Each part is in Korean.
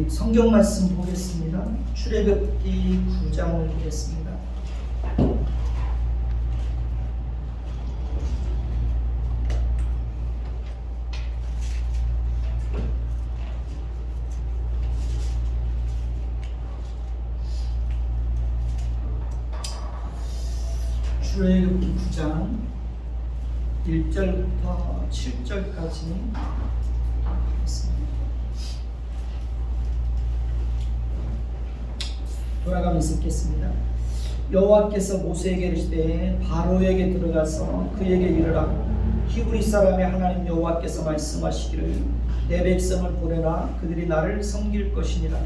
우리 성경 말씀 보겠습니다. 출애굽기 9장을 보겠습니다. 출애굽기 9장 1절부터 7절까지 돌아가면서 읽겠습니다. 여호와께서 모세에게 이르시되 바로에게 들어가서 그에게 이르라. 히브리 사람의 하나님 여호와께서 말씀하시기를 내 백성을 보내라. 그들이 나를 섬길 것이니라.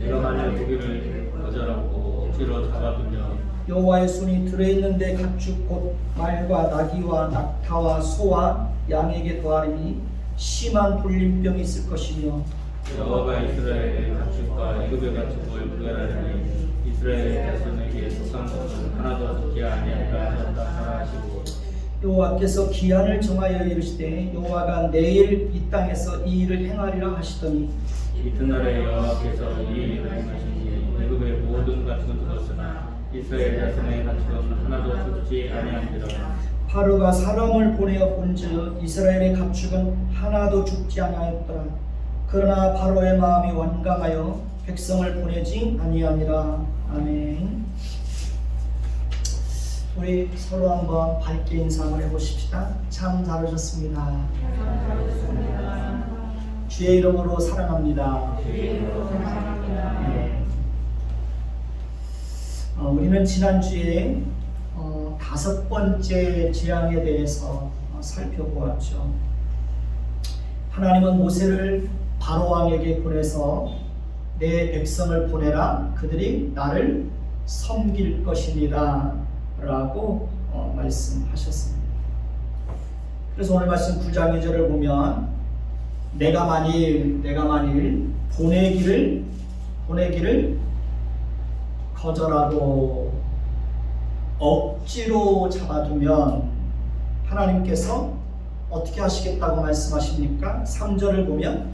내가 만약 고기를 거절하고 억지로 잡아두면 여호와의 손이 들어있는 데 가축 곧 말과 나귀와 낙타와 소와 양에게 더하리니 심한 돌림병이 있을 것이며 여호와가 이스라엘의 가축과 애굽의 가축을 구별하리니 이스라엘 자손에게 속한 것은 하나도 죽지 아니하리라 하셨다 하시고 여호와께서 기한을 정하여 이르시되 여호와가 내일 이 땅에서 이 일을 행하리라 하시더니 이튿날에 여호와께서 이 일을 행하시니 애굽의 모든 가축은 죽었으나 이스라엘 자손의 가축은 하나도 죽지 아니하니라. 바로가 사람을 보내어 본즉 이스라엘의 가축은 하나도 죽지 아니하였더라. 그러나 바로의 마음이 완강하여 백성을 보내지 아니하니라. 아멘. 우리 서로 한번 밝게 인사를 해보십시다. 참 잘하셨습니다. 주의 이름으로 사랑합니다. 네. 우리는 지난주에 5번째 재앙에 대해서 살펴보았죠. 하나님은 모세를 바로 왕에게 보내서 내 백성을 보내라. 그들이 나를 섬길 것이니라 라고 말씀하셨습니다. 그래서 오늘 말씀 9장 2절을 보면 내가 만일 보내기를 거절하고 억지로 잡아두면 하나님께서 어떻게 하시겠다고 말씀하십니까? 3절을 보면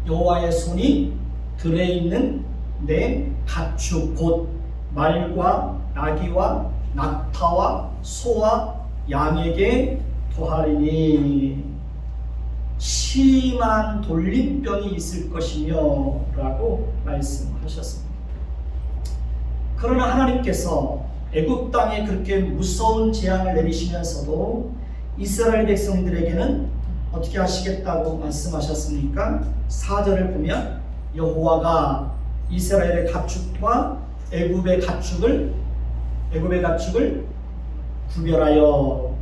여호와의 손이 들에 있는 내 가축 곧 말과 나귀와 낙타와 소와 양에게 더하리니 심한 돌림병이 있을 것이며 라고 말씀하셨습니다. 그러나 하나님께서 애굽 땅에 그렇게 무서운 재앙을 내리시면서도 이스라엘 백성들에게는 어떻게 하시겠다고 말씀하셨습니까? 4절을 보면 여호와가 이스라엘의 가축과 애굽의 가축을 구별하여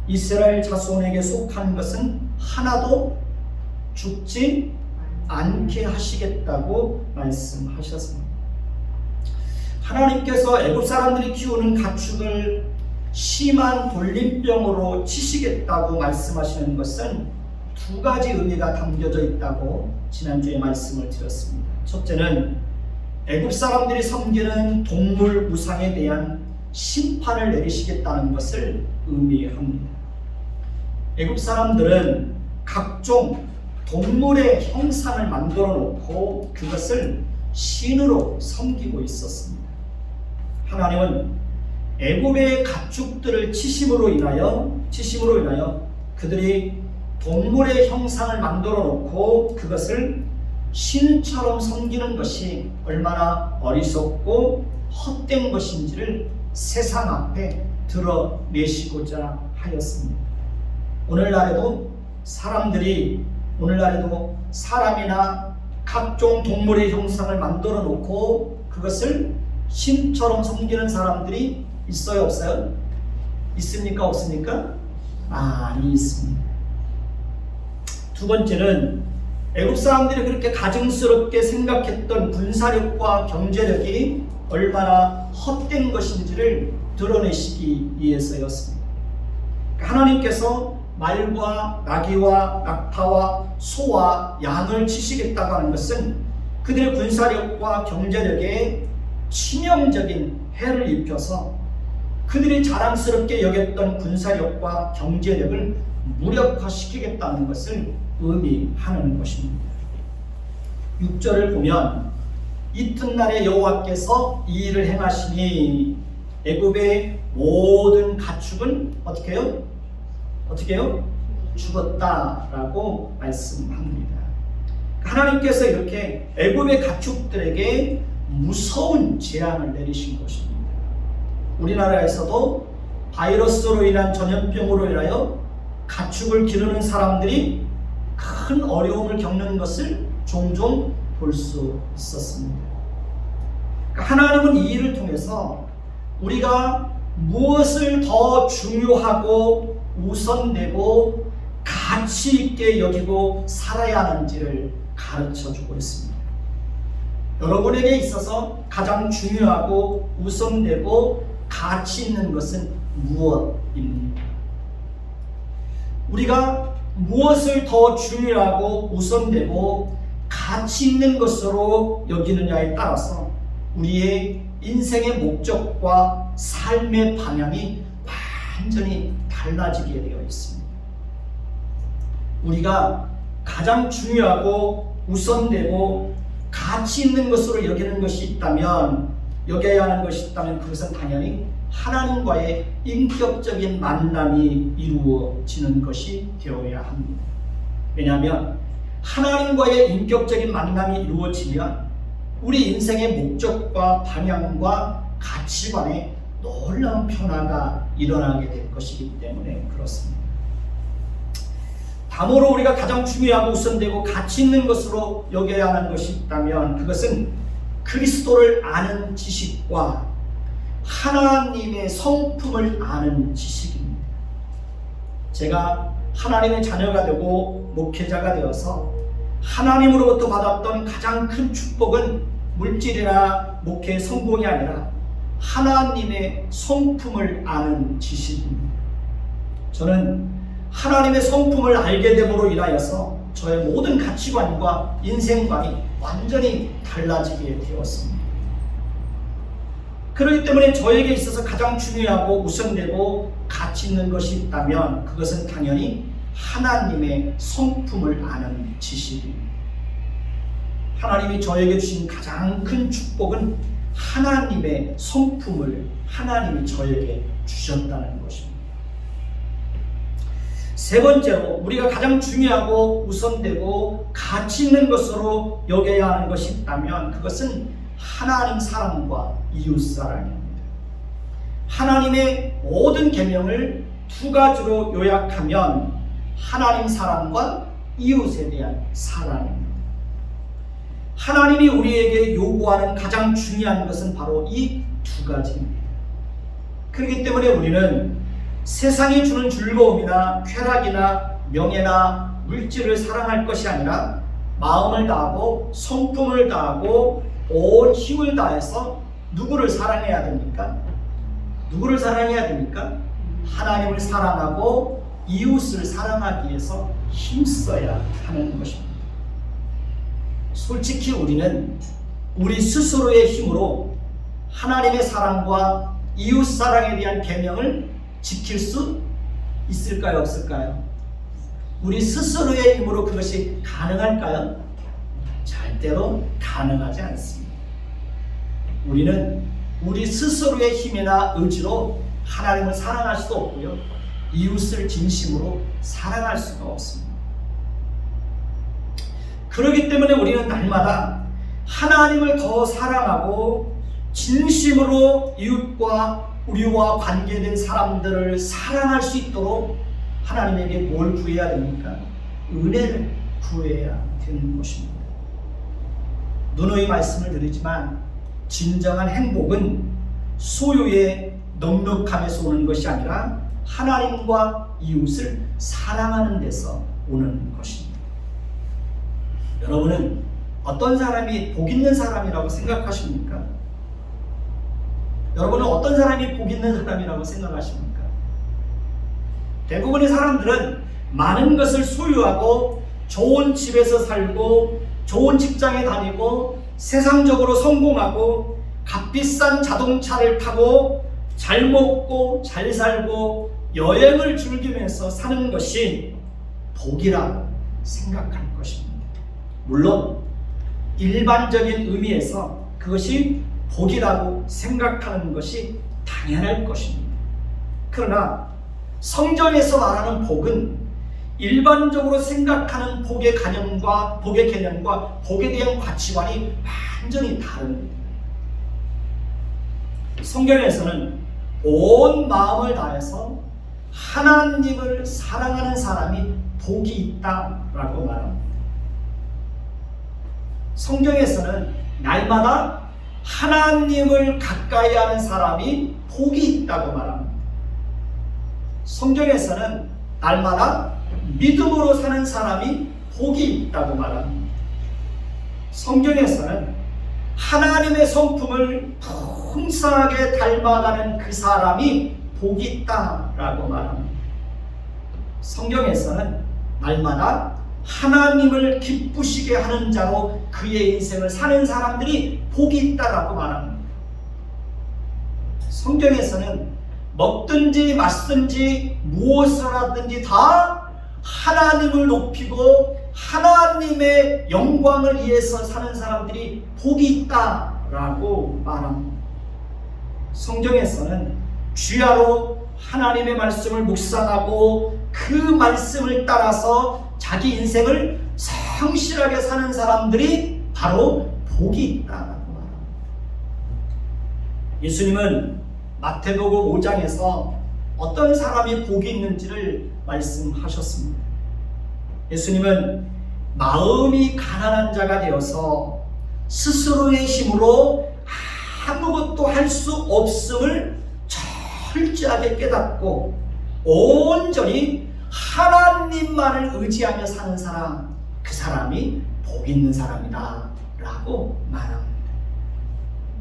이스라엘 자손에게 속한 것은 하나도 죽지 않게 하시겠다고 말씀하셨습니다. 하나님께서 애굽 사람들이 키우는 가축을 심한 돌림병으로 치시겠다고 말씀하시는 것은 두 가지 의미가 담겨져 있다고 지난주에 말씀을 드렸습니다. 첫째는 애굽 사람들이 섬기는 동물 우상에 대한 심판을 내리시겠다는 것을 의미합니다. 애굽 사람들은 각종 동물의 형상을 만들어 놓고 그것을 신으로 섬기고 있었습니다. 하나님은 애굽의 가축들을 치심으로 인하여 그들이 동물의 형상을 만들어 놓고 그것을 신처럼 섬기는 것이 얼마나 어리석고 헛된 것인지를 세상 앞에 드러내시고자 하였습니다. 오늘날에도 사람이나 각종 동물의 형상을 만들어 놓고 그것을 신처럼 섬기는 사람들이 있어요, 없어요? 있습니까, 없습니까? 많이 있습니다. 두 번째는 애굽 사람들이 그렇게 가증스럽게 생각했던 군사력과 경제력이 얼마나 헛된 것인지를 드러내시기 위해서였습니다. 하나님께서 말과 나귀와 낙타와 소와 양을 치시겠다고 하는 것은 그들의 군사력과 경제력에 치명적인 해를 입혀서 그들이 자랑스럽게 여겼던 군사력과 경제력을 무력화시키겠다는 것을 의미하는 것입니다. 6절을 보면 이튿날에 여호와께서 이 일을 행하시니 애굽의 모든 가축은 어떻게 해요? 죽었다라고 말씀합니다. 하나님께서 이렇게 애굽의 가축들에게 무서운 재앙을 내리신 것입니다. 우리나라에서도 바이러스로 인한 전염병으로 인하여 가축을 기르는 사람들이 큰 어려움을 겪는 것을 종종 볼 수 있었습니다. 하나님은 이 일을 통해서 우리가 무엇을 더 중요하고 우선되고 가치 있게 여기고 살아야 하는지를 가르쳐 주고 있습니다. 여러분에게 있어서 가장 중요하고 우선되고 가치 있는 것은 무엇입니까? 우리가 무엇을 더 중요하고 우선되고 가치 있는 것으로 여기느냐에 따라서 우리의 인생의 목적과 삶의 방향이 완전히 달라지게 되어 있습니다. 우리가 가장 중요하고 우선되고 가치 있는 것으로 여기는 것이 있다면, 여겨야 하는 것이 있다면 그것은 당연히 하나님과의 인격적인 만남이 이루어지는 것이 되어야 합니다. 왜냐하면 하나님과의 인격적인 만남이 이루어지면 우리 인생의 목적과 방향과 가치관에 놀라운 변화가 일어나게 될 것이기 때문에 그렇습니다. 다음으로 우리가 가장 중요하고 우선되고 가치 있는 것으로 여겨야 하는 것이 있다면 그것은 그리스도를 아는 지식과 하나님의 성품을 아는 지식입니다. 제가 하나님의 자녀가 되고 목회자가 되어서 하나님으로부터 받았던 가장 큰 축복은 물질이나 목회의 성공이 아니라 하나님의 성품을 아는 지식입니다. 저는 하나님의 성품을 알게 됨으로 인하여서 저의 모든 가치관과 인생관이 완전히 달라지게 되었습니다. 그렇기 때문에 저에게 있어서 가장 중요하고 우선되고 가치 있는 것이 있다면 그것은 당연히 하나님의 성품을 아는 지식입니다. 하나님이 저에게 주신 가장 큰 축복은 하나님의 성품을 하나님이 저에게 주셨다는 것입니다. 세 번째로 우리가 가장 중요하고 우선되고 가치 있는 것으로 여겨야 하는 것이 있다면 그것은 하나님 사랑과 이웃 사랑입니다. 하나님의 모든 계명을 두 가지로 요약하면 하나님 사랑과 이웃에 대한 사랑입니다. 하나님이 우리에게 요구하는 가장 중요한 것은 바로 이 두 가지입니다. 그렇기 때문에 우리는 세상이 주는 즐거움이나 쾌락이나 명예나 물질을 사랑할 것이 아니라 마음을 다하고 성품을 다하고 온 힘을 다해서 누구를 사랑해야 됩니까? 누구를 사랑해야 됩니까? 하나님을 사랑하고 이웃을 사랑하기 위해서 힘써야 하는 것입니다. 솔직히 우리는 우리 스스로의 힘으로 하나님의 사랑과 이웃 사랑에 대한 계명을 지킬 수 있을까요? 없을까요? 우리 스스로의 힘으로 그것이 가능할까요? 절대로 가능하지 않습니다. 우리는 우리 스스로의 힘이나 의지로 하나님을 사랑할 수도 없고요, 이웃을 진심으로 사랑할 수가 없습니다. 그렇기 때문에 우리는 날마다 하나님을 더 사랑하고 진심으로 이웃과 우리와 관계된 사람들을 사랑할 수 있도록 하나님에게 뭘 구해야 됩니까? 은혜를 구해야 되는 것입니다. 누누이 말씀을 드리지만 진정한 행복은 소유의 넉넉함에서 오는 것이 아니라 하나님과 이웃을 사랑하는 데서 오는 것입니다. 여러분은 어떤 사람이 복 있는 사람이라고 생각하십니까? 여러분은 어떤 사람이 복 있는 사람이라고 생각하십니까? 대부분의 사람들은 많은 것을 소유하고 좋은 집에서 살고 좋은 직장에 다니고 세상적으로 성공하고 값비싼 자동차를 타고 잘 먹고 잘 살고 여행을 즐기면서 사는 것이 복이라고 생각할 것입니다. 물론 일반적인 의미에서 그것이 복이라고 생각하는 것이 당연할 것입니다. 그러나 성경에서 말하는 복은 일반적으로 생각하는 복의 개념과 복에 대한 가치관이 완전히 다릅니다. 성경에서는 온 마음을 다해서 하나님을 사랑하는 사람이 복이 있다라고 말합니다. 성경에서는 날마다 하나님을 가까이 하는 사람이 복이 있다고 말합니다. 성경에서는 날마다 믿음으로 사는 사람이 복이 있다고 말합니다. 성경에서는 하나님의 성품을 풍성하게 닮아가는 그 사람이 복이 있다라고 말합니다. 성경에서는 날마다 하나님을 기쁘시게 하는 자로 그의 인생을 사는 사람들이 복이 있다라고 말합니다. 성경에서는 먹든지 마시든지 무엇을 하든지 다 하나님을 높이고 하나님의 영광을 위해서 사는 사람들이 복이 있다라고 말합니다. 성경에서는 주야로 하나님의 말씀을 묵상하고 그 말씀을 따라서 자기 인생을 성실하게 사는 사람들이 바로 복이 있다라고 말합니다. 예수님은 마태복음 5장에서 어떤 사람이 복이 있는지를 말씀하셨습니다. 예수님은 마음이 가난한 자가 되어서 스스로의 힘으로 아무것도 할 수 없음을 철저하게 깨닫고 온전히 하나님만을 의지하며 사는 사람, 그 사람이 복 있는 사람이다 라고 말합니다.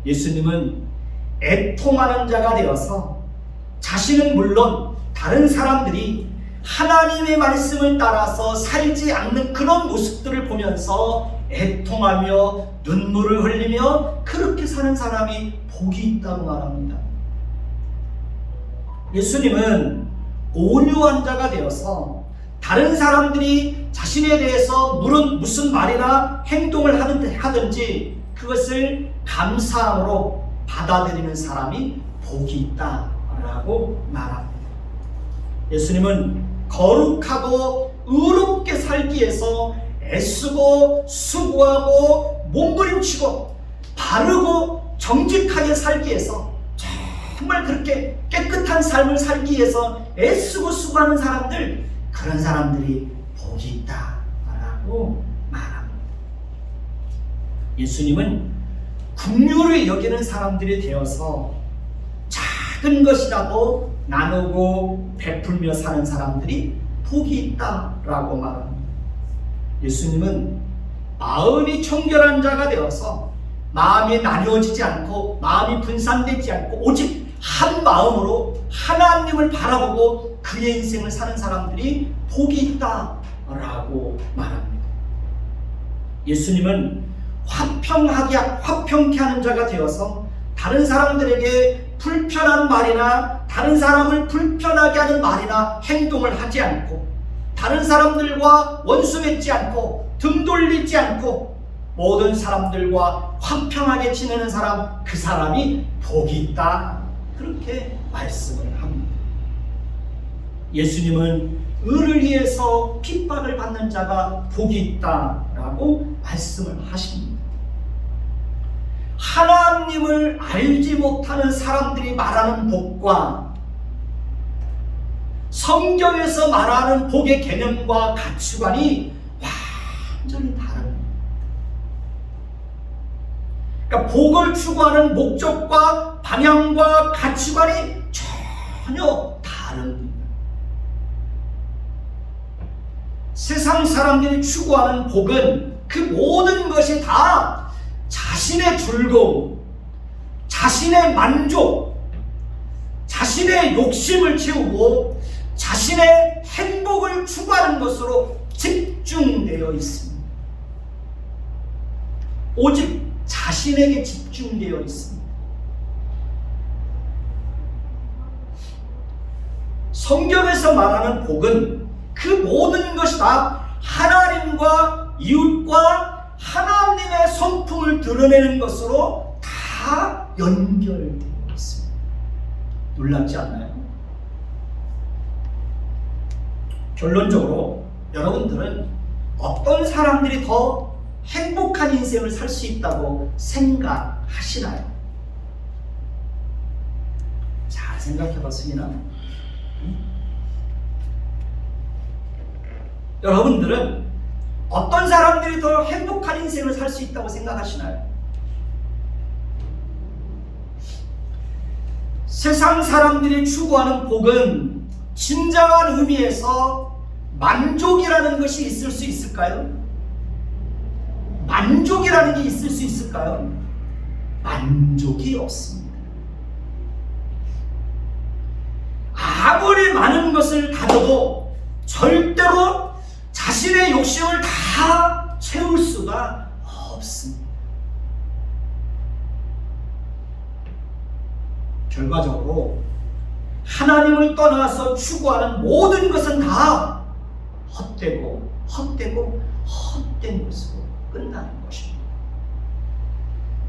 예수님은 애통하는 자가 되어서 자신은 물론 다른 사람들이 하나님의 말씀을 따라서 살지 않는 그런 모습들을 보면서 애통하며 눈물을 흘리며 그렇게 사는 사람이 복이 있다고 말합니다. 예수님은 온유한 자가 되어서 다른 사람들이 자신에 대해서 무슨 말이나 행동을 하든지 그것을 감사함으로 받아들이는 사람이 복이 있다라고 말합니다. 예수님은 거룩하고 의롭게 살기 위해서 애쓰고 수고하고 몸부림치고 바르고 정직하게 살기 위해서 정말 그렇게 깨끗한 삶을 살기 위해서 애쓰고 수고하는 사람들, 그런 사람들이 복이 있다라고 말합니다. 예수님은 긍휼을 여기는 사람들이 되어서 작은 것이라도 나누고 베풀며 사는 사람들이 복이 있다라고 말합니다. 예수님은 마음이 청결한 자가 되어서 마음이 나뉘어지지 않고 마음이 분산되지 않고 오직 한 마음으로 하나님을 바라보고 그의 인생을 사는 사람들이 복이 있다라고 말합니다. 예수님은 화평케 하는 자가 되어서 다른 사람들에게 불편한 말이나 다른 사람을 불편하게 하는 말이나 행동을 하지 않고 다른 사람들과 원수 맺지 않고 등 돌리지 않고 모든 사람들과 화평하게 지내는 사람, 그 사람이 복이 있다, 그렇게 말씀을 합니다. 예수님은 의를 위해서 핍박을 받는 자가 복이 있다라고 말씀을 하십니다. 하나님을 알지 못하는 사람들이 말하는 복과 성경에서 말하는 복의 개념과 가치관이 완전히 다릅니다. 그러니까 복을 추구하는 목적과 방향과 가치관이 전혀 다릅니다. 세상 사람들이 추구하는 복은 그 모든 것이 다 자신의 즐거움, 자신의 만족, 자신의 욕심을 채우고 자신의 행복을 추구하는 것으로 집중되어 있습니다. 오직 자신에게 집중되어 있습니다. 성경에서 말하는 복은 그 모든 것이 다 하나님과 이웃과 하나님의 성품을 드러내는 것으로 다 연결되어 있습니다. 놀랍지 않나요? 결론적으로 여러분들은 어떤 사람들이 더 행복한 인생을 살 수 있다고 생각하시나요? 잘 생각해봤으나 여러분들은 어떤 사람들이 더 행복한 인생을 살 수 있다고 생각하시나요? 세상 사람들이 추구하는 복은 진정한 의미에서 만족이라는 것이 있을 수 있을까요? 만족이라는 게 있을 수 있을까요? 만족이 없습니다. 아무리 많은 것을 가져도 절대로 자신의 욕심을 다 채울 수가 없습니다. 결과적으로 하나님을 떠나서 추구하는 모든 것은 다 헛된 것으로 끝나는 것입니다.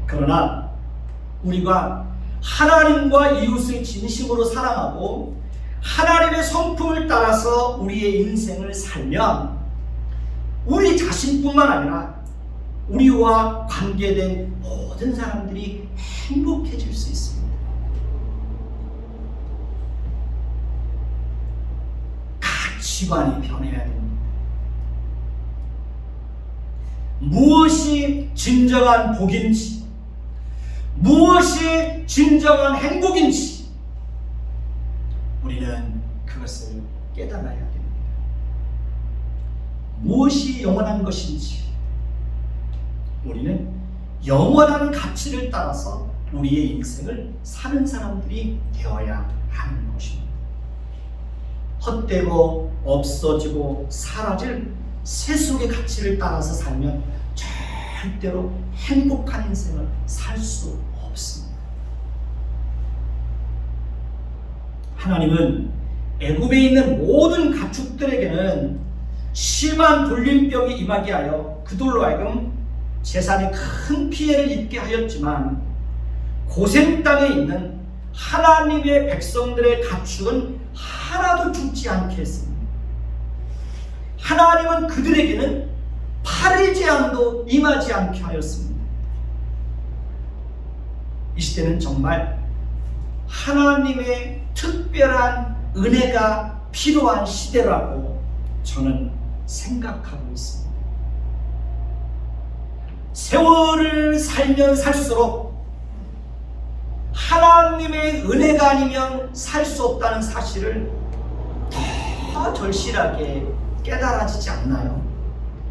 그러나 우리가 하나님과 이웃을 진심으로 사랑하고 하나님의 성품을 따라서 우리의 인생을 살면 우리 자신뿐만 아니라 우리와 관계된 모든 사람들이 행복해질 수 있습니다. 가치관이 변해야 됩니다. 무엇이 진정한 복인지, 무엇이 진정한 행복인지 우리는 그것을 깨달아야 됩니다. 무엇이 영원한 것인지 우리는 영원한 가치를 따라서 우리의 인생을 사는 사람들이 되어야 하는 것입니다. 헛되고 없어지고 사라질 세속의 가치를 따라서 살면 절대로 행복한 인생을 살 수 없습니다. 하나님은 애굽에 있는 모든 가축들에게는 심한 돌림병이 임하게 하여 그들로 하여금 재산에 큰 피해를 입게 하였지만 고센 땅에 있는 하나님의 백성들의 가축은 하나도 죽지 않게 했습니다. 하나님은 그들에게는 팔의 재앙도 임하지 않게 하였습니다. 이 시대는 정말 하나님의 특별한 은혜가 필요한 시대라고 저는 생각하고 있습니다. 세월을 살면 살수록 하나님의 은혜가 아니면 살 수 없다는 사실을 더 절실하게 깨달아지지 않나요?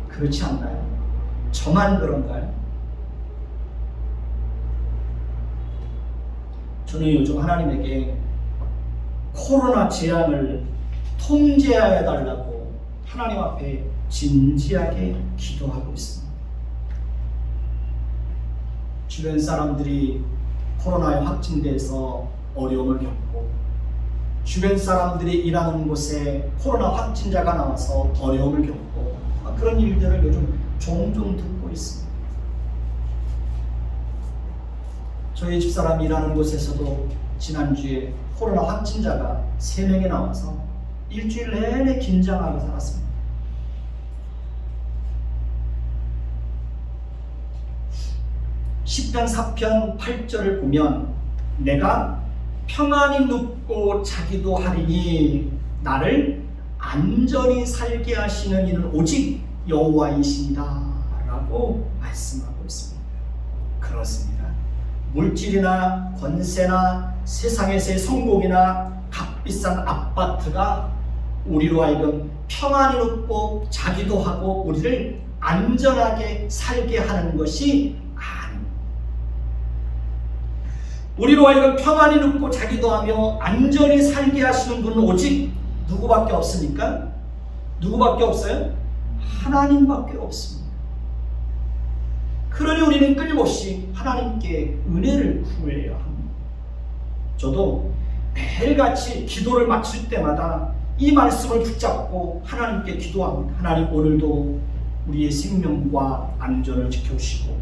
그렇지 않나요? 저만 그런가요? 저는 요즘 하나님에게 코로나 재앙을 통제해 달라고 하나님 앞에 진지하게 기도하고 있습니다. 주변 사람들이 코로나에 확진돼서 어려움을 겪고 주변 사람들이 일하는 곳에 코로나 확진자가 나와서 어려움을 겪고 그런 일들을 요즘 종종 듣고 있습니다. 저희 집사람이 일하는 곳에서도 지난주에 코로나 확진자가 3명이 나와서 일주일 내내 긴장하고 살았습니다. 시편 4편 8절을 보면 내가 평안히 눕고 자기도 하리니 나를 안전히 살게 하시는 이는 오직 여호와이시니라 라고 말씀하고 있습니다. 그렇습니다. 물질이나 권세나 세상에서의 성공이나 값비싼 아파트가 우리로 하여금 평안히 눕고 자기도 하고 우리를 안전하게 살게 하는 것이 아닙니다. 우리로 하여금 평안히 눕고 자기도 하며 안전히 살게 하시는 분은 오직 누구밖에 없습니까? 누구밖에 없어요? 하나님밖에 없습니다. 그러니 우리는 끊임없이 하나님께 은혜를 구해야 합니다. 저도 매일같이 기도를 마칠 때마다 이 말씀을 붙잡고 하나님께 기도합니다. 하나님, 오늘도 우리의 생명과 안전을 지켜주시고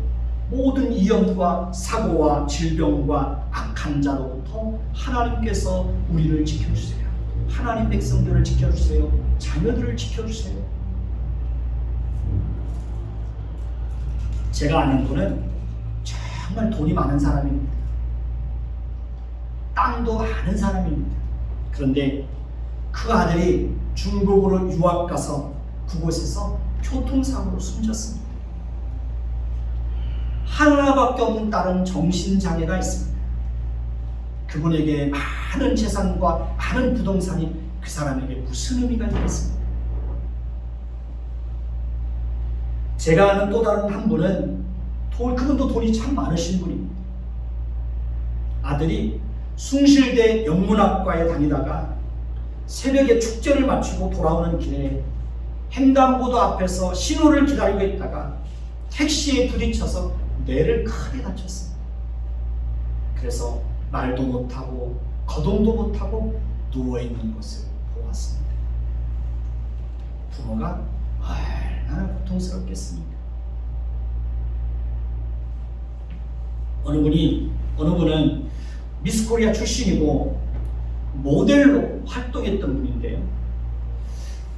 모든 위험과 사고와 질병과 악한 자로부터 하나님께서 우리를 지켜주세요. 하나님 백성들을 지켜주세요. 자녀들을 지켜주세요. 제가 아는 분은 정말 돈이 많은 사람입니다. 땅도 많은 사람입니다. 그런데 그 아들이 중국으로 유학 가서 그곳에서 교통사고로 숨졌습니다. 하나밖에 없는 딸은 정신장애가 있습니다. 그분에게 많은 재산과 많은 부동산이 그 사람에게 무슨 의미가 있겠습니까? 제가 아는 또 다른 한 분은 그분도 돈이 참 많으신 분입니다. 아들이 숭실대 영문학과에 다니다가 새벽에 축제를 마치고 돌아오는 길에 횡단보도 앞에서 신호를 기다리고 있다가 택시에 부딪혀서 뇌를 크게 다쳤습니다. 그래서 말도 못하고 거동도 못하고 누워있는 것을 보았습니다. 부모가 얼마나 고통스럽겠습니까? 어느 분은 미스코리아 출신이고 모델로 활동했던 분인데요.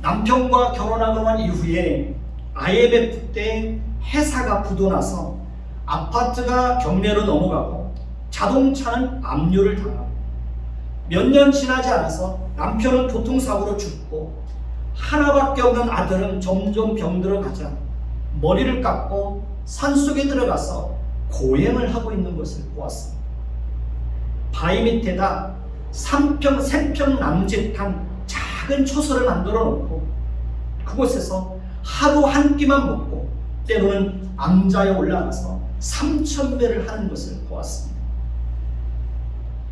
남편과 결혼하고 난 이후에 IMF 때 회사가 부도나서 아파트가 경매로 넘어가고 자동차는 압류를 당하고 몇 년 지나지 않아서 남편은 교통사고로 죽고 하나밖에 없는 아들은 점점 병들어 가자 머리를 깎고 산속에 들어가서 고행을 하고 있는 것을 보았습니다. 바위 밑에다 3평 남짓한 작은 초소를 만들어 놓고 그곳에서 하루 한 끼만 먹고 때로는 암자에 올라가서 3,000배를 하는 것을 보았습니다.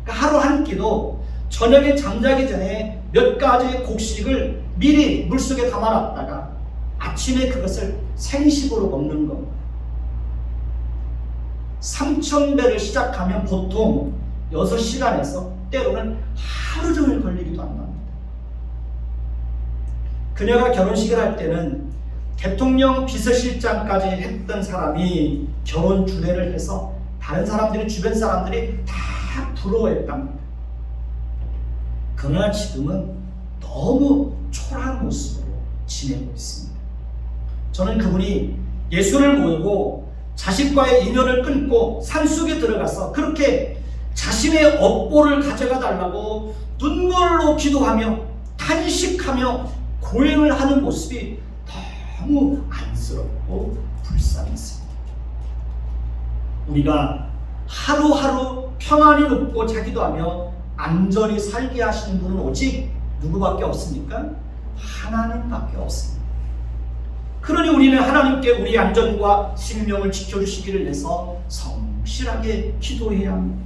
그러니까 하루 한 끼도 저녁에 잠자기 전에 몇 가지의 곡식을 미리 물속에 담아놨다가 아침에 그것을 생식으로 먹는 겁니다. 3,000배를 시작하면 보통 6시간에서 때로는 하루 종일 걸리기도 한답니다. 그녀가 결혼식을 할 때는 대통령 비서실장까지 했던 사람이 결혼 주례를 해서 다른 사람들이, 주변 사람들이 다 부러워했답니다. 그러나 지금은 너무 초라한 모습으로 지내고 있습니다. 저는 그분이 예수를 모르고 자식과의 인연을 끊고 산속에 들어가서 그렇게 자신의 업보를 가져가 달라고 눈물로 기도하며 탄식하며 고행을 하는 모습이 너무 안쓰럽고 불쌍했습니다. 우리가 하루하루 평안히 눕고 자기도 하며 안전히 살게 하시는 분은 오직 누구밖에 없습니까? 하나님밖에 없습니다. 그러니 우리는 하나님께 우리 안전과 생명을 지켜주시기를 위해서 성실하게 기도해야 합니다.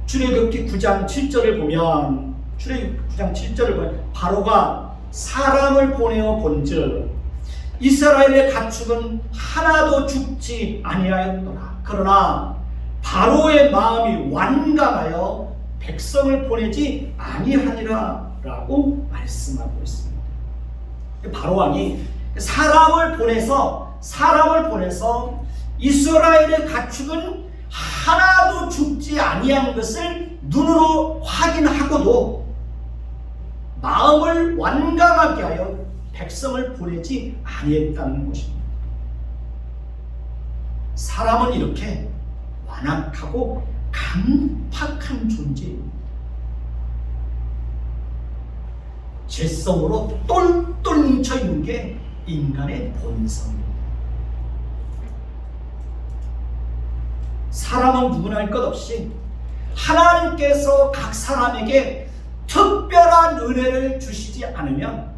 출애굽기 9장 7절을 보면 바로가 사람을 보내어 본즉 이스라엘의 가축은 하나도 죽지 아니하였더라. 그러나 바로의 마음이 완강하여 백성을 보내지 아니하니라 라고 말씀하고 있습니다. 바로 왕이 사람을 보내서 이스라엘의 가축은 하나도 죽지 아니한 것을 눈으로 확인하고도 마음을 완강하게 하여 백성을 보내지 아니했다는 것입니다. 사람은 이렇게 완악하고 강팍한 존재입니다. 죄성으로 똘똘 뭉쳐있는 게 인간의 본성입니다. 사람은 누구나 할 것 없이 하나님께서 각 사람에게 특별한 은혜를 주시지 않으면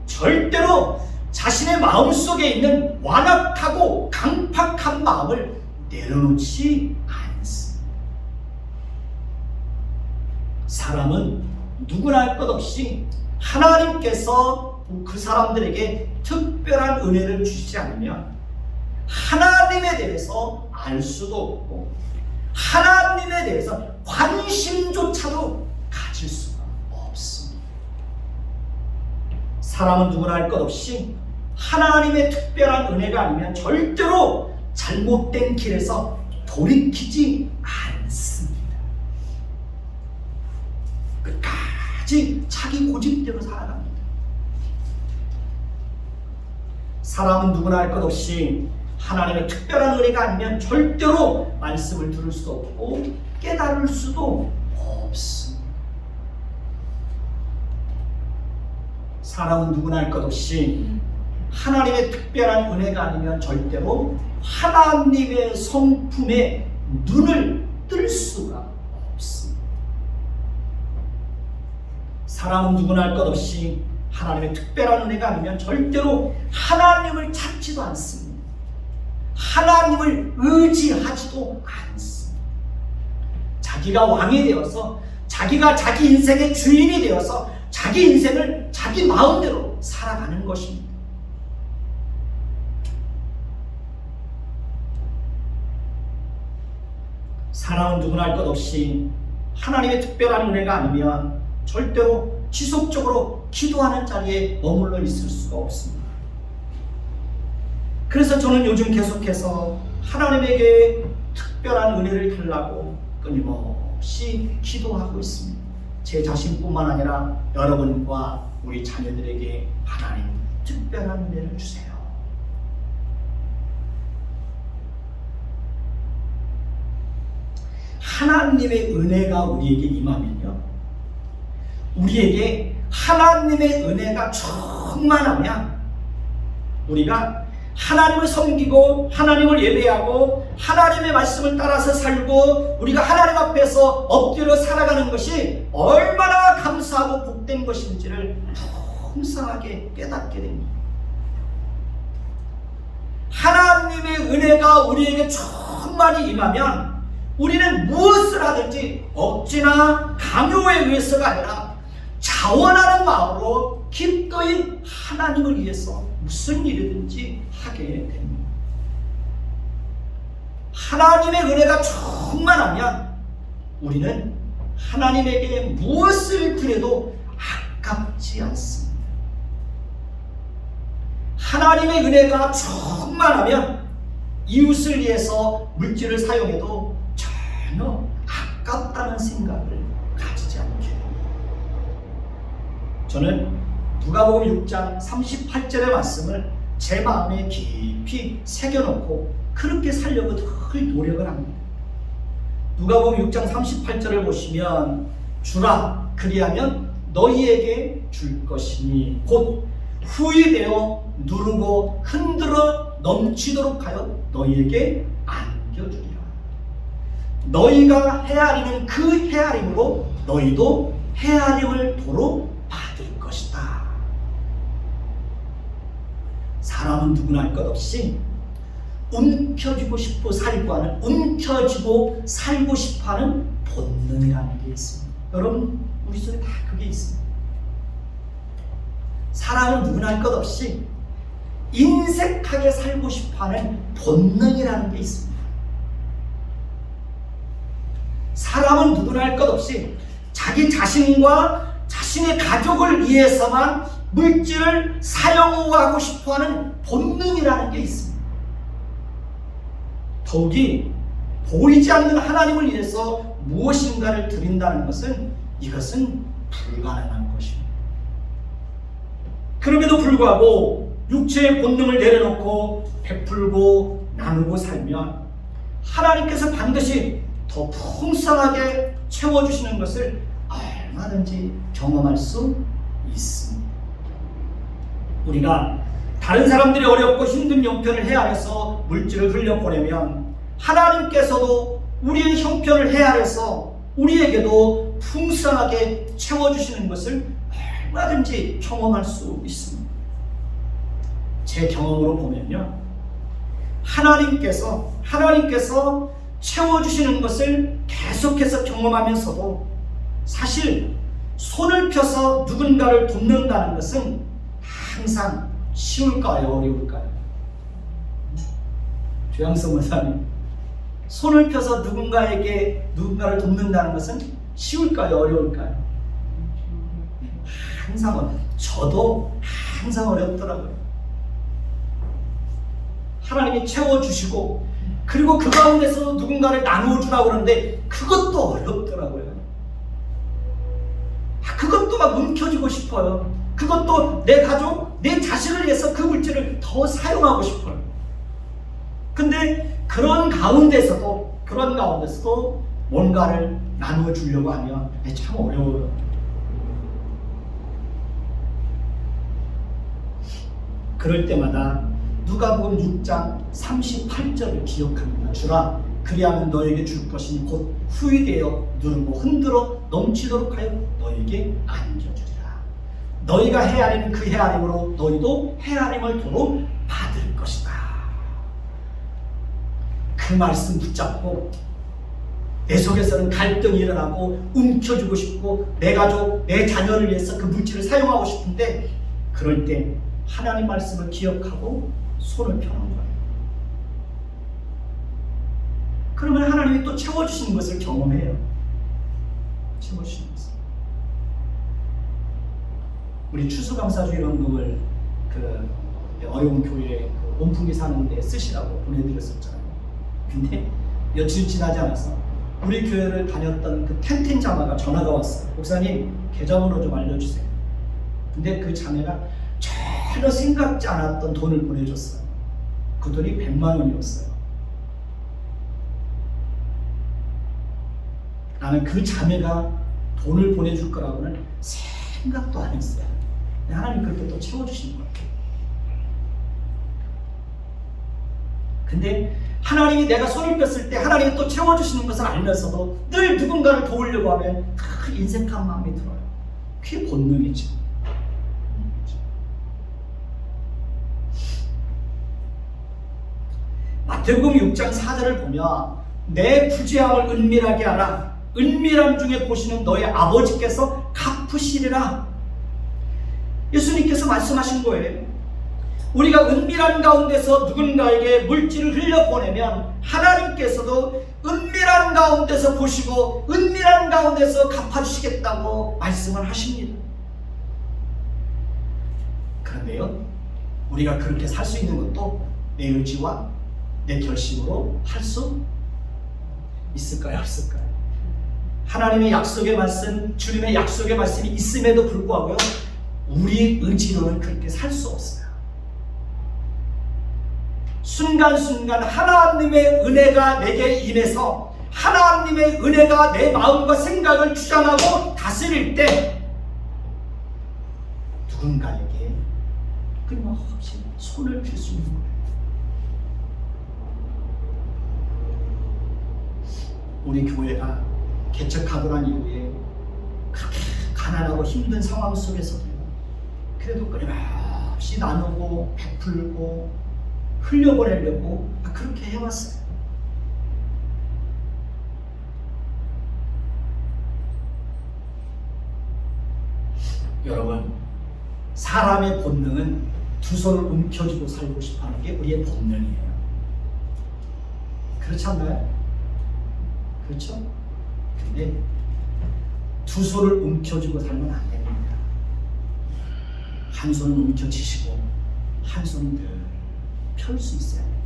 절대로 자신의 마음속에 있는 완악하고 강팍한 마음을 내려놓지 않습니다. 사람은 누구나 할 것 없이 하나님께서 그 사람들에게 특별한 은혜를 주시지 않으면 하나님에 대해서 알 수도 없고 하나님에 대해서 관심조차도 가질 수가 없습니다. 사람은 누구나 할 것 없이 하나님의 특별한 은혜가 아니면 절대로 잘못된 길에서 돌이키지 않습니다. 끝까지 자기 고집대로 살아갑니다. 사람은 누구나 할 것 없이 하나님의 특별한 은혜가 아니면 절대로 말씀을 들을 수도 없고 깨달을 수도 없습니다. 사람은 누구나 할 것 없이 하나님의 특별한 은혜가 아니면 절대로 하나님의 성품에 눈을 뜰 수가 없습니다. 사람은 누구나 할 것 없이 하나님의 특별한 은혜가 아니면 절대로 하나님을 찾지도 않습니다. 하나님을 의지하지도 않습니다. 자기가 왕이 되어서 자기가 자기 인생의 주인이 되어서 자기 인생을 자기 마음대로 살아가는 것입니다. 사람은 누구나 할 것 없이 하나님의 특별한 은혜가 아니면 절대로 지속적으로 기도하는 자리에 머물러 있을 수가 없습니다. 그래서 저는 요즘 계속해서 하나님에게 특별한 은혜를 달라고 끊임없이 기도하고 있습니다. 제 자신뿐만 아니라 여러분과 우리 자녀들에게 하나님 특별한 은혜를 주세요. 하나님의 은혜가 우리에게 임하면요, 우리에게 하나님의 은혜가 충만하면 우리가 하나님을 섬기고 하나님을 예배하고 하나님의 말씀을 따라서 살고 우리가 하나님 앞에서 엎드려 살아가는 것이 얼마나 감사하고 복된 것인지를 풍성하게 깨닫게 됩니다. 하나님의 은혜가 우리에게 충만히 임하면 우리는 무엇을 하든지 억지나 강요에 의해서가 아니라 자원하는 마음으로 기꺼이 하나님을 위해서 무슨 일이든지 하게 됩니다. 하나님의 은혜가 충만하면 우리는 하나님에게 무엇을 드려도 아깝지 않습니다. 하나님의 은혜가 충만하면 이웃을 위해서 물질을 사용해도 전혀 아깝다는 생각을 가지지 않게 됩니다. 저는 누가복음 6장 38절의 말씀을 제 마음에 깊이 새겨놓고 그렇게 살려고 늘 노력을 합니다. 누가복음 6장 38절을 보시면 주라 그리하면 너희에게 줄 것이니 곧 후히 되어 누르고 흔들어 넘치도록 하여 너희에게 안겨주리라. 너희가 헤아리는 그 헤아림으로 너희도 헤아림을 도로 받을 것이다. 사람은 누구나 할 것 없이 움켜쥐고 싶어 살고 하는, 움켜쥐고 살고 싶어 하는 본능이라는 게 있습니다. 여러분, 우리 속에 다 그게 있습니다. 사람은 누구나 할 것 없이 인색하게 살고 싶어 하는 본능이라는 게 있습니다. 사람은 누구나 할 것 없이 자기 자신과 자신의 가족을 위해서만 물질을 사용하고 싶어하는 본능이라는 게 있습니다. 더욱이 보이지 않는 하나님을 위해서 무엇인가를 드린다는 것은 이것은 불가능한 것입니다. 그럼에도 불구하고 육체의 본능을 내려놓고 베풀고 나누고 살면 하나님께서 반드시 더 풍성하게 채워주시는 것을 얼마든지 경험할 수 있습니다. 우리가 다른 사람들이 어렵고 힘든 형편을 헤아려서 물질을 흘려보내면 하나님께서도 우리의 형편을 헤아려서 우리에게도 풍성하게 채워주시는 것을 얼마든지 경험할 수 있습니다. 제 경험으로 보면요, 하나님께서 채워주시는 것을 계속해서 경험하면서도 사실 손을 펴서 누군가를 돕는다는 것은 항상 쉬울까요? 어려울까요? 조양성 목사님, 손을 펴서 누군가를 돕는다는 것은 쉬울까요? 어려울까요? 저도 항상 어렵더라고요. 하나님이 채워주시고 그리고 그 가운데서 누군가를 나누어주라고 그러는데 그것도 어렵더라고요. 그것도 막 움켜쥐고 싶어요. 그것도 내 가족, 내 자식을 위해서 그 물질을 더 사용하고 싶어요. 근데 그런 가운데서도 뭔가를 나누어 주려고 하면 참 어려워요. 그럴 때마다 누가복음 6장 38절을 기억합니다. 주라 그리하면 너에게 줄 것이니 곧 후히되어 누르고 흔들어 넘치도록 하여 너에게 안겨주리라. 너희가 헤아리는 그 헤아림으로 너희도 헤아림을 도로 받을 것이다. 그 말씀 붙잡고 내 속에서는 갈등이 일어나고 움켜쥐고 싶고 내 가족, 내 자녀를 위해서 그 물질을 사용하고 싶은데 그럴 때 하나님 말씀을 기억하고 손을 펴는 거예요. 그러면 하나님이 또 채워주시는 것을 경험해요. 채워주시는 것을. 우리 추수감사주일 헌금을 그 어려운 교회에 온풍기 사는데 쓰시라고 보내드렸었잖아요. 근데 며칠 지나지 않아서 우리 교회를 다녔던 그 텐텐 자마가 전화가 왔어요. 목사님 계좌번호 좀 알려주세요. 근데 그 자매가 전혀 생각지 않았던 돈을 보내줬어요. 그 돈이 100만 원이었어요. 나는 그 자매가 돈을 보내줄 거라고는 생각도 안 했어요. 하나님 그렇게 또 채워주시는 거예요. 근데 하나님이 내가 손을 뺐을 때 하나님이 또 채워주시는 것을 알면서도 늘 누군가를 도우려고 하면 인색한 마음이 들어요. 그게 본능이죠. 마태복음 6장 4절을 보면 내 부재함을 은밀하게 하라. 은밀함 중에 보시는 너의 아버지께서 갚으시리라. 예수님께서 말씀하신 거예요. 우리가 은밀한 가운데서 누군가에게 물질을 흘려보내면 하나님께서도 은밀한 가운데서 보시고 은밀한 가운데서 갚아주시겠다고 말씀을 하십니다. 그런데요, 우리가 그렇게 살 수 있는 것도 내 의지와 내 결심으로 할 수 있을까요? 없을까요? 하나님의 약속의 말씀, 주님의 약속의 말씀이 있음에도 불구하고요, 우리 의지로는 그렇게 살 수 없어요. 순간순간 하나님의 은혜가 내게 임해서 하나님의 은혜가 내 마음과 생각을 주장하고 다스릴 때 누군가에게 끊임없이 손을 필 수 있는 거예요. 우리 교회가 개척하고 난 이후에 그렇게 가난하고 힘든 상황 속에서도 그래도 끊임없이 나누고 베풀고 흘려보내려고 그렇게 해왔어요. 여러분, 사람의 본능은 두 손을 움켜쥐고 살고 싶어하는 게 우리의 본능이에요. 그렇지 않나요? 그렇죠? 근데 두 손을 움켜쥐고 살면 안 됩니다. 한 손은 움켜쥐시고 한 손은 늘 펼 수 있어야 됩니다.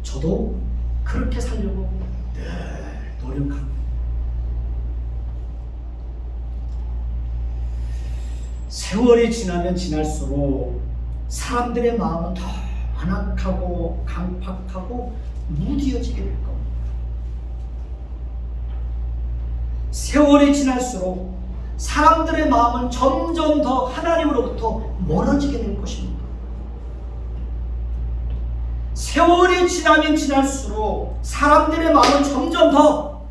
저도 그렇게 살려고 늘 노력하고, 세월이 지나면 지날수록 사람들의 마음은 더 완악하고 강팍하고 무디어지게 될 겁니다. 세월이 지날수록 사람들의 마음은 점점 더 하나님으로부터 멀어지게 될 것입니다. 세월이 지나면 지날수록 사람들의 마음은 점점 더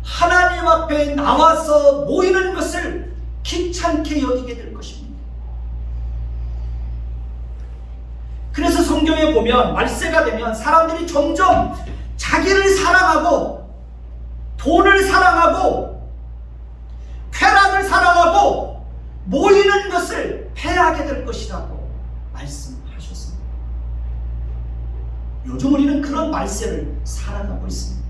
하나님 앞에 나와서 모이는 것을 귀찮게 여기게 될 것입니다. 그래서 성경에 보면 말세가 되면 사람들이 점점 자기를 사랑하고 돈을 사랑하고 쾌락을 사랑하고 모이는 것을 패하게 될 것이라고 말씀하셨습니다. 요즘 우리는 그런 말세를 살아가고 있습니다.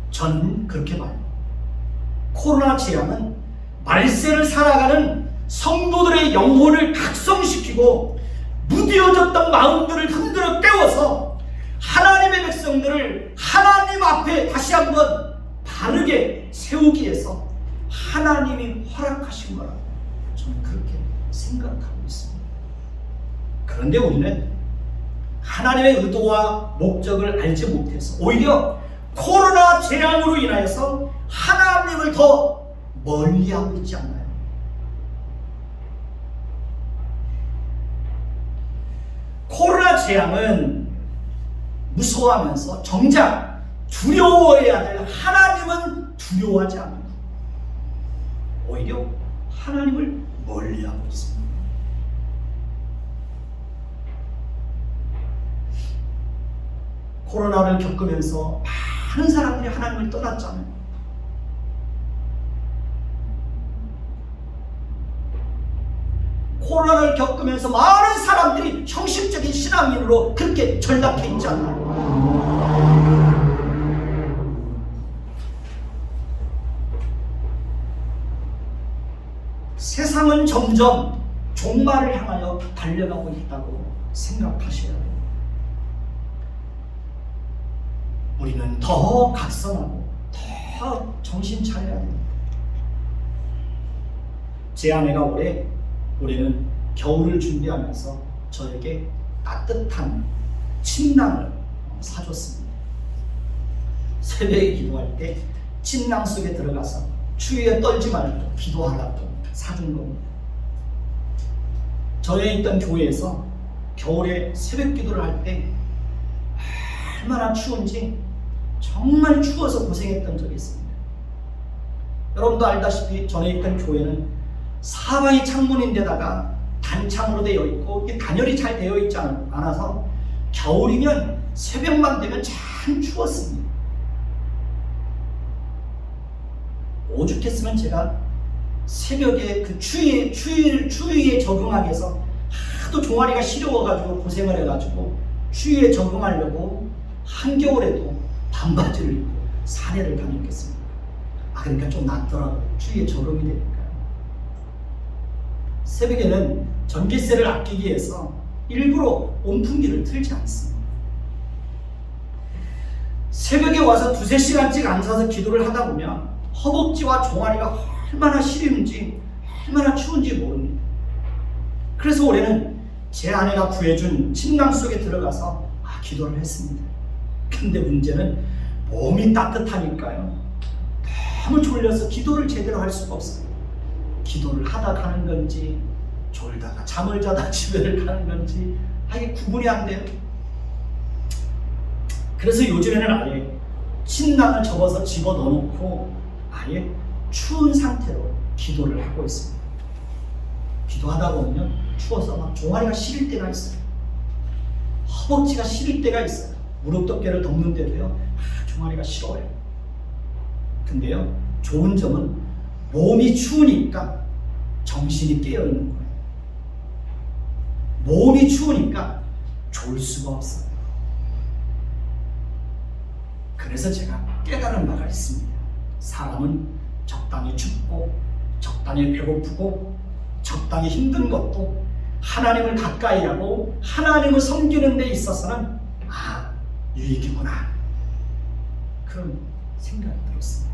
저는 그렇게 봐요. 코로나 재앙은 말세를 살아가는 성도들의 영혼을 각성시키고 무뎌졌던 마음들을 흔들어 깨워서 하나님의 백성들을 하나님 앞에 다시 한번 바르게 세우기 위해서 하나님이 허락하신 거라고 저는 그렇게 생각하고 있습니다. 그런데 우리는 하나님의 의도와 목적을 알지 못해서 오히려 코로나 재앙으로 인하여서 하나님을 더 멀리하고 있지 않나요? 코로나 재앙은 무서워하면서 정작 두려워해야 될 하나님은 두려워하지 않고 오히려 하나님을 멀리하고 있습니다. 코로나를 겪으면서 많은 사람들이 하나님을 떠났잖아요. 코로나를 겪으면서 많은 사람들이 형식적인 신앙인으로 그렇게 전락해 있지 않나요? 세상은 점점 종말을 향하여 달려가고 있다고 생각하셔야 돼요. 우리는 더 각성하고 더 정신 차려야 됩니다. 제 아내가 올해는 겨울을 준비하면서 저에게 따뜻한 침낭을 사줬습니다. 새벽에 기도할 때 침낭 속에 들어가서 추위에 떨지 말고 기도하라고 사준 겁니다. 저에 있던 교회에서 겨울에 새벽 기도를 할 때 얼마나 추운지 정말 추워서 고생했던 적이 있습니다. 여러분도 알다시피 전에 있던 교회는 사방이 창문인데다가 단창으로 되어 있고 이게 단열이 잘 되어 있지 않아서 겨울이면 새벽만 되면 참 추웠습니다. 오죽했으면 제가 새벽에 그 추위에 적응하기 위해서 하도 종아리가 시려워가지고 고생을 해가지고 추위에 적응하려고 한겨울에도 반바지를 입고 산에를 다녔겠습니다. 그러니까 좀 낫더라고요. 추위에 적응이 되니까요. 새벽에는 전기세를 아끼기 위해서 일부러 온풍기를 틀지 않습니다. 새벽에 와서 2-3시간씩 앉아서 기도를 하다 보면 허벅지와 종아리가 얼마나 시리는지 얼마나 추운지 모릅니다. 그래서 올해는 제 아내가 구해준 침낭 속에 들어가서 기도를 했습니다. 근데 문제는 몸이 따뜻하니까요 너무 졸려서 기도를 제대로 할 수가 없어요. 기도를 하다 가는 건지 졸다가 잠을 자다 집에 가는 건지 이게 구분이 안 돼요. 그래서 요즘에는 아예 침낭을 접어서 집어 넣어놓고 아예 추운 상태로 기도를 하고 있습니다. 기도하다 보면 추워서 막 종아리가 시릴 때가 있어요. 허벅지가 시릴 때가 있어요. 무릎 덮개를 덮는데도요 종아리가 시려워요. 근데요 좋은 점은 몸이 추우니까 정신이 깨어있는 거예요. 몸이 추우니까 졸 수가 없어요. 그래서 제가 깨달은 바가 있습니다. 사람은 적당히 춥고 적당히 배고프고 적당히 힘든 것도 하나님을 가까이 하고 하나님을 섬기는 데 있어서는 유익이구나 그런 생각이 들었습니다.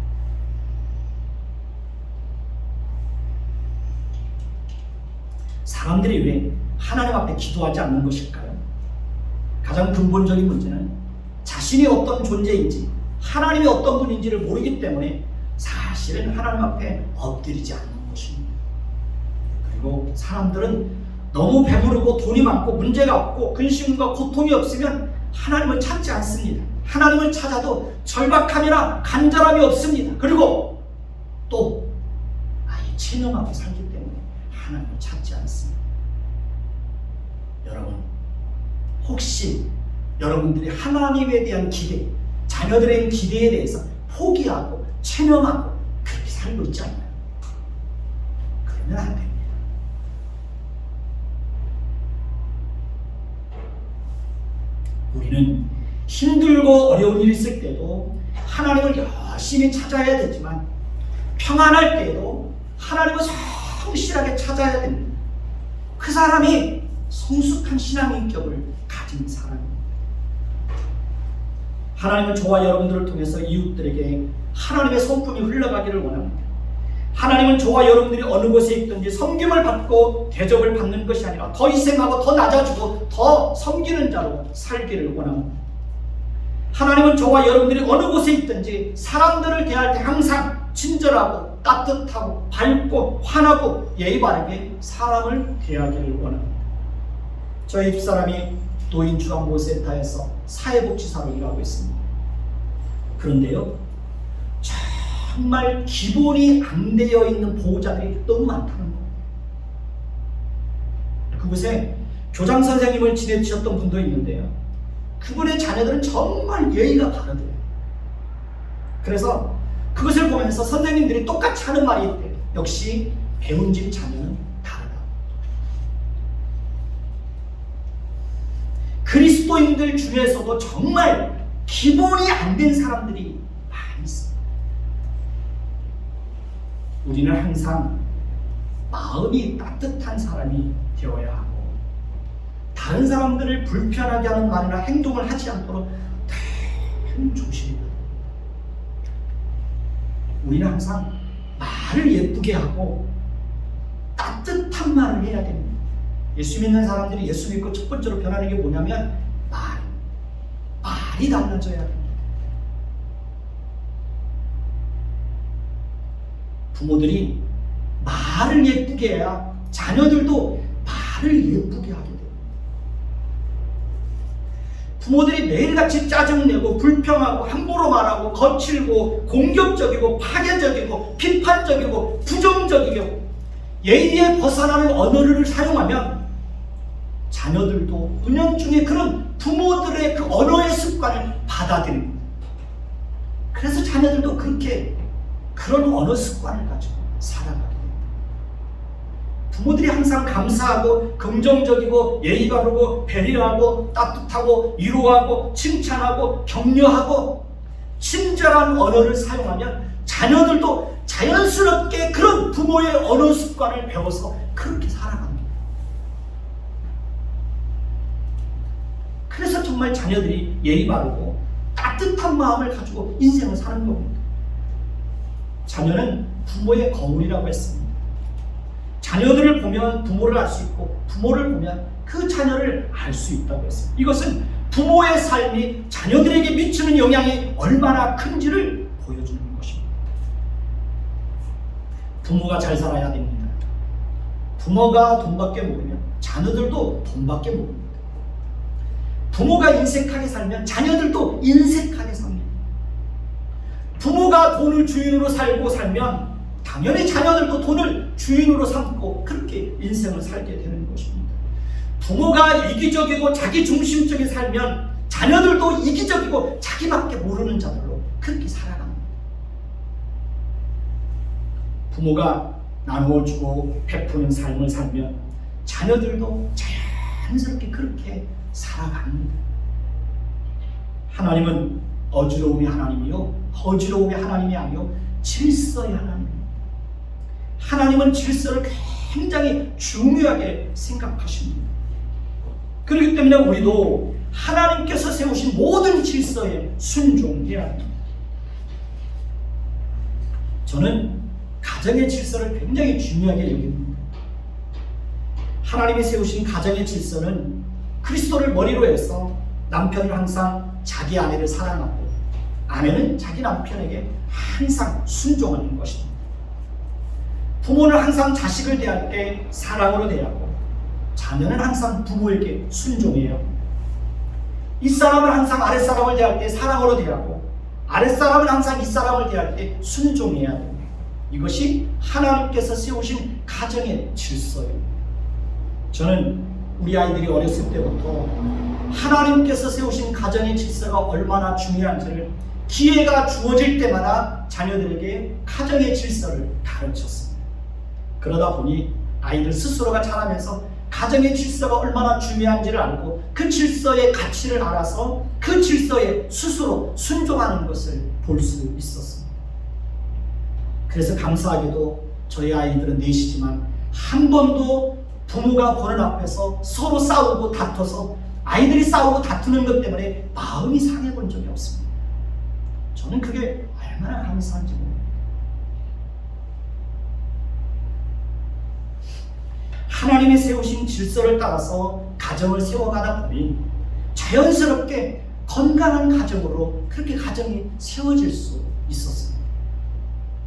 사람들이 왜 하나님 앞에 기도하지 않는 것일까요? 가장 근본적인 문제는 자신이 어떤 존재인지 하나님이 어떤 분인지를 모르기 때문에 사실은 하나님 앞에 엎드리지 않는 것입니다. 그리고 사람들은 너무 배부르고 돈이 많고 문제가 없고 근심과 고통이 없으면 하나님을 찾지 않습니다. 하나님을 찾아도 절박함이나 간절함이 없습니다. 그리고 또 아예 체념하고 살기 때문에 하나님을 찾지 않습니다. 여러분 혹시 여러분들이 하나님에 대한 기대, 자녀들의 기대에 대해서 포기하고 체념하고 그렇게 살고 있지 않나요? 그러면 안 됩니다. 우리는 힘들고 어려운 일이 있을 때도 하나님을 열심히 찾아야 되지만 평안할 때에도 하나님을 성실하게 찾아야 됩니다. 그 사람이 성숙한 신앙 인격을 가진 사람입니다. 하나님은 저와 여러분들을 통해서 이웃들에게 하나님의 성품이 흘러가기를 원합니다. 하나님은 저와 여러분들이 어느 곳에 있든지 섬김을 받고 대접을 받는 것이 아니라 더 희생하고 더 낮아지고 더 섬기는 자로 살기를 원합니다. 하나님은 저와 여러분들이 어느 곳에 있든지 사람들을 대할 때 항상 친절하고 따뜻하고 밝고 환하고 예의 바르게 사람을 대하기를 원합니다. 저희 집사람이 노인 주간보호센터에서 사회복지사로 일하고 있습니다. 그런데요, 정말 기본이 안 되어 있는 보호자들이 너무 많다는 거예요. 그곳에 교장 선생님을 지내주셨던 분도 있는데요, 그분의 자녀들은 정말 예의가 바르대요. 그래서 그것을 보면서 선생님들이 똑같이 하는 말이 있대요. 역시 배운 집 자녀는 다르다. 그리스도인들 중에서도 정말 기본이 안 된 사람들이 많이 있어요. 우리는 항상 마음이 따뜻한 사람이 되어야 하고, 다른 사람들을 불편하게 하는 말이나 행동을 하지 않도록 늘 조심해야 돼요. 우리는 항상 말을 예쁘게 하고 따뜻한 말을 해야 됩니다. 예수 믿는 사람들이 예수 믿고 첫 번째로 변하는 게 뭐냐면 말이 달라져야 합니다. 부모들이 말을 예쁘게 해야 자녀들도 말을 예쁘게 하게 돼요. 부모들이 매일같이 짜증내고 불평하고 함부로 말하고 거칠고 공격적이고 파괴적이고 비판적이고 부정적이고 예의에 벗어나는 언어를 사용하면 자녀들도 은연중에 그런 부모들의 그 언어의 습관을 받아들입니다. 그래서 자녀들도 그런 언어 습관을 가지고 살아가게 됩니다. 부모들이 항상 감사하고 긍정적이고 예의 바르고 배려하고 따뜻하고 위로하고 칭찬하고 격려하고 친절한 언어를 사용하면 자녀들도 자연스럽게 그런 부모의 언어 습관을 배워서 그렇게 살아갑니다. 그래서 정말 자녀들이 예의 바르고 따뜻한 마음을 가지고 인생을 사는 겁니다. 자녀는 부모의 거울이라고 했습니다. 자녀들을 보면 부모를 알 수 있고 부모를 보면 그 자녀를 알 수 있다고 했습니다. 이것은 부모의 삶이 자녀들에게 미치는 영향이 얼마나 큰지를 보여주는 것입니다. 부모가 잘 살아야 됩니다. 부모가 돈밖에 모르면 자녀들도 돈밖에 모릅니다. 부모가 인색하게 살면 자녀들도 인색하게 삽니다. 부모가 돈을 주인으로 살면 당연히 자녀들도 돈을 주인으로 삼고 그렇게 인생을 살게 되는 것입니다. 부모가 이기적이고 자기중심적인 살면 자녀들도 이기적이고 자기밖에 모르는 자들로 그렇게 살아갑니다. 부모가 나누어주고 베푸는 삶을 살면 자녀들도 자연스럽게 그렇게 살아갑니다. 하나님은 어지러움의 하나님이요 거지러움의 하나님이 아니요 질서의 하나님입니다. 하나님은 질서를 굉장히 중요하게 생각하십니다. 그렇기 때문에 우리도 하나님께서 세우신 모든 질서에 순종해야 합니다. 저는 가정의 질서를 굉장히 중요하게 여깁니다. 하나님이 세우신 가정의 질서는 그리스도를 머리로 해서 남편은 항상 자기 아내를 사랑하고 아내는 자기 남편에게 항상 순종하는 것입니다. 부모는 항상 자식을 대할 때 사랑으로 대하고 자녀는 항상 부모에게 순종해야 합니다. 윗사람은 항상 아랫사람을 대할 때 사랑으로 대하고 아랫사람은 항상 윗사람을 대할 때 순종해야 됩니다. 이것이 하나님께서 세우신 가정의 질서예요. 저는 우리 아이들이 어렸을 때부터 하나님께서 세우신 가정의 질서가 얼마나 중요한지를 기회가 주어질 때마다 자녀들에게 가정의 질서를 가르쳤습니다. 그러다 보니 아이들 스스로가 자라면서 가정의 질서가 얼마나 중요한지를 알고 그 질서의 가치를 알아서 그 질서에 스스로 순종하는 것을 볼 수 있었습니다. 그래서 감사하게도 저희 아이들은 넷이지만 한 번도 부모가 보는 앞에서 서로 싸우고 다퉈서 아이들이 싸우고 다투는 것 때문에 마음이 상해 본 적이 없습니다. 저는 그게 얼마나 감사한지 모릅니다. 하나님이 세우신 질서를 따라서 가정을 세워가다 보니 자연스럽게 건강한 가정으로 그렇게 가정이 세워질 수 있었습니다.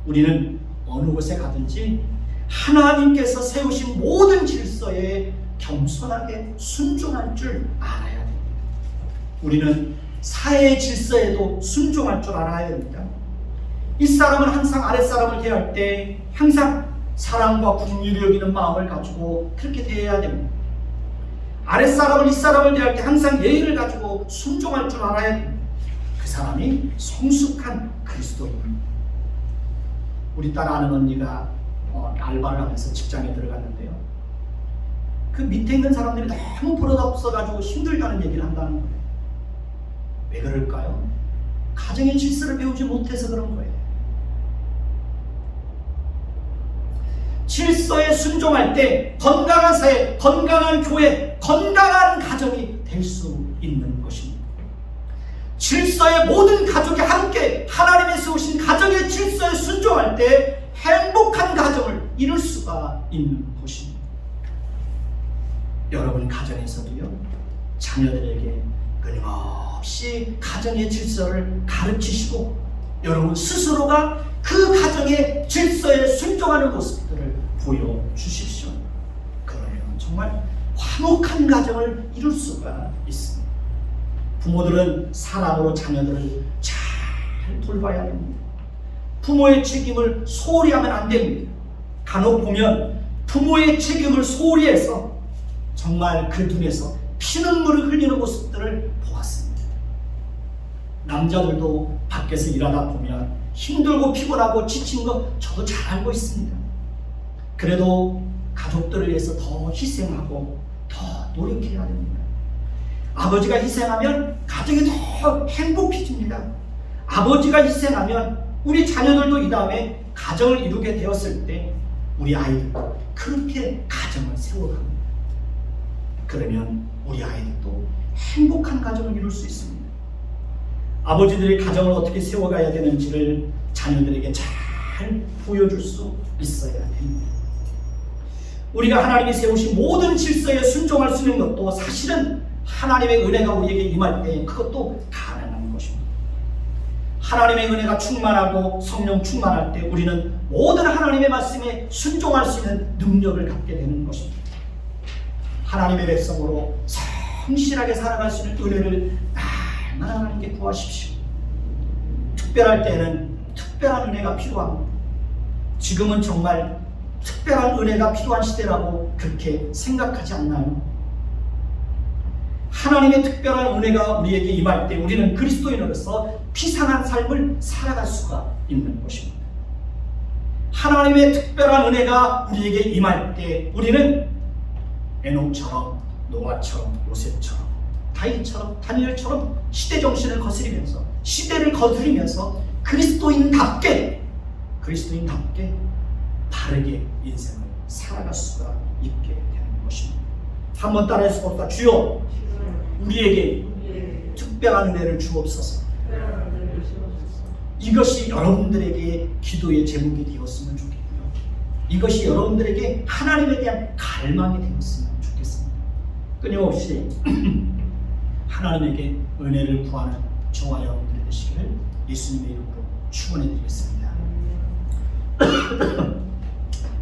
우리는 어느 곳에 가든지 하나님께서 세우신 모든 질서에 겸손하게 순종할 줄 알아야 됩니다. 우리는 사회의 질서에도 순종할 줄 알아야 됩니다. 윗사람은 항상 아랫사람을 대할 때 항상 사랑과 긍휼히 여기는 마음을 가지고 그렇게 대해야 됩니다. 아랫사람은 윗사람을 대할 때 항상 예의를 가지고 순종할 줄 알아야 됩니다. 그 사람이 성숙한 그리스도인입니다. 우리 딸 아는 언니가 알바를 하면서 직장에 들어갔는데요. 그 밑에 있는 사람들이 너무 버릇없어가지고 힘들다는 얘기를 한다는 거예요. 왜 그럴까요? 가정의 질서를 배우지 못해서 그런 거예요. 질서에 순종할 때 건강한 사회, 건강한 교회, 건강한 가정이 될 수 있는 것입니다. 질서의 모든 가족이 함께 하나님의 세우신 가정의 질서에 순종할 때 행복한 가정을 이룰 수가 있는 것입니다. 여러분 가정에서도요, 자녀들에게 끊임없이 가정의 질서를 가르치시고 여러분 스스로가 그 가정의 질서에 순종하는 모습들을 보여주십시오. 그러면 정말 화목한 가정을 이룰 수가 있습니다. 부모들은 사랑으로 자녀들을 잘 돌봐야 됩니다. 부모의 책임을 소홀히 하면 안 됩니다. 간혹 보면 부모의 책임을 소홀히 해서 정말 그 눈에서 피눈물을 흘리는 모습들을 보았습니다. 남자들도 밖에서 일하다 보면 힘들고 피곤하고 지친 거 저도 잘 알고 있습니다. 그래도 가족들을 위해서 더 희생하고 더 노력해야 됩니다. 아버지가 희생하면 가정이 더 행복해집니다. 아버지가 희생하면 우리 자녀들도 이 다음에 가정을 이루게 되었을 때 우리 아이들도 그렇게 가정을 세워갑니다. 그러면 우리 아이들도 행복한 가정을 이룰 수 있습니다. 아버지들의 가정을 어떻게 세워가야 되는지를 자녀들에게 잘 보여줄 수 있어야 됩니다. 우리가 하나님이 세우신 모든 질서에 순종할 수 있는 것도 사실은 하나님의 은혜가 우리에게 임할 때 그것도 가능한 것입니다. 하나님의 은혜가 충만하고 성령 충만할 때 우리는 모든 하나님의 말씀에 순종할 수 있는 능력을 갖게 되는 것입니다. 하나님의 백성으로 성실하게 살아갈 수 있는 은혜를 날마다 하나님께 구하십시오. 특별할 때는 특별한 은혜가 필요합니다. 지금은 정말 특별한 은혜가 필요한 시대라고 그렇게 생각하지 않나요? 하나님의 특별한 은혜가 우리에게 임할 때 우리는 그리스도인으로서 피상한 삶을 살아갈 수가 있는 것입니다. 하나님의 특별한 은혜가 우리에게 임할 때 우리는 에녹처럼, 노아처럼, 요셉처럼, 다윗처럼, 다니엘처럼 시대정신을 거스리면서 시대를 거스리면서 그리스도인답게 바르게 인생을 살아갈 수가 있게 되는 것입니다. 한번 따라해서 봅시다. 주여 우리에게 특별한 은혜를 주옵소서. 이것이 여러분들에게 기도의 제목이 되었으면 좋겠고요. 이것이 여러분들에게 하나님에 대한 갈망이 되었으면 좋겠습니다. 끊임없이 하나님에게 은혜를 구하는 저와 여러분들이 되시기를 예수님의 이름으로 축원해 드리겠습니다.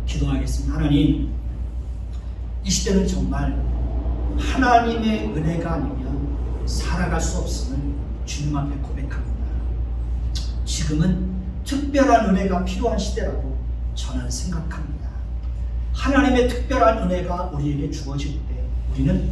기도하겠습니다. 하나님, 이 시대는 정말 하나님의 은혜가 아니면 살아갈 수 없음을 주님 앞에 고백합니다. 지금은 특별한 은혜가 필요한 시대라고 저는 생각합니다. 하나님의 특별한 은혜가 우리에게 주어질 때 우리는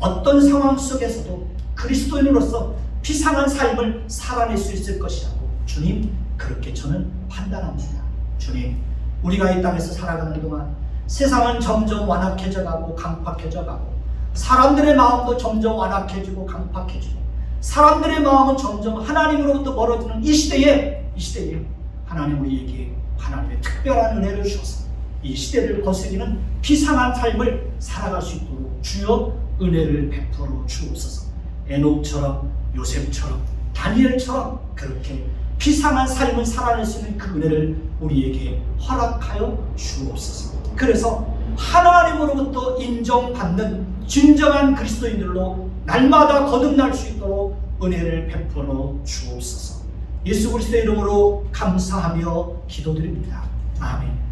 어떤 상황 속에서도 그리스도인으로서 비상한 삶을 살아낼 수 있을 것이라고 주님, 그렇게 저는 판단합니다. 주님, 우리가 이 땅에서 살아가는 동안 세상은 점점 완악해져 가고 강팍해져 가고 사람들의 마음도 점점 완악해지고 강팍해지고 사람들의 마음은 점점 하나님으로부터 멀어지는 이 시대에 하나님 우리에게 하나님의 특별한 은혜를 주셔서 이 시대를 거스리는 비상한 삶을 살아갈 수 있도록 주여 은혜를 베풀어 주옵소서. 에녹처럼, 요셉처럼, 다니엘처럼 그렇게 비상한 삶을 살아낼 수 있는 그 은혜를 우리에게 허락하여 주옵소서. 그래서 하나님으로부터 인정받는 진정한 그리스도인들로 날마다 거듭날 수 있도록 은혜를 베풀어 주옵소서. 예수 그리스도의 이름으로 감사하며 기도드립니다. 아멘.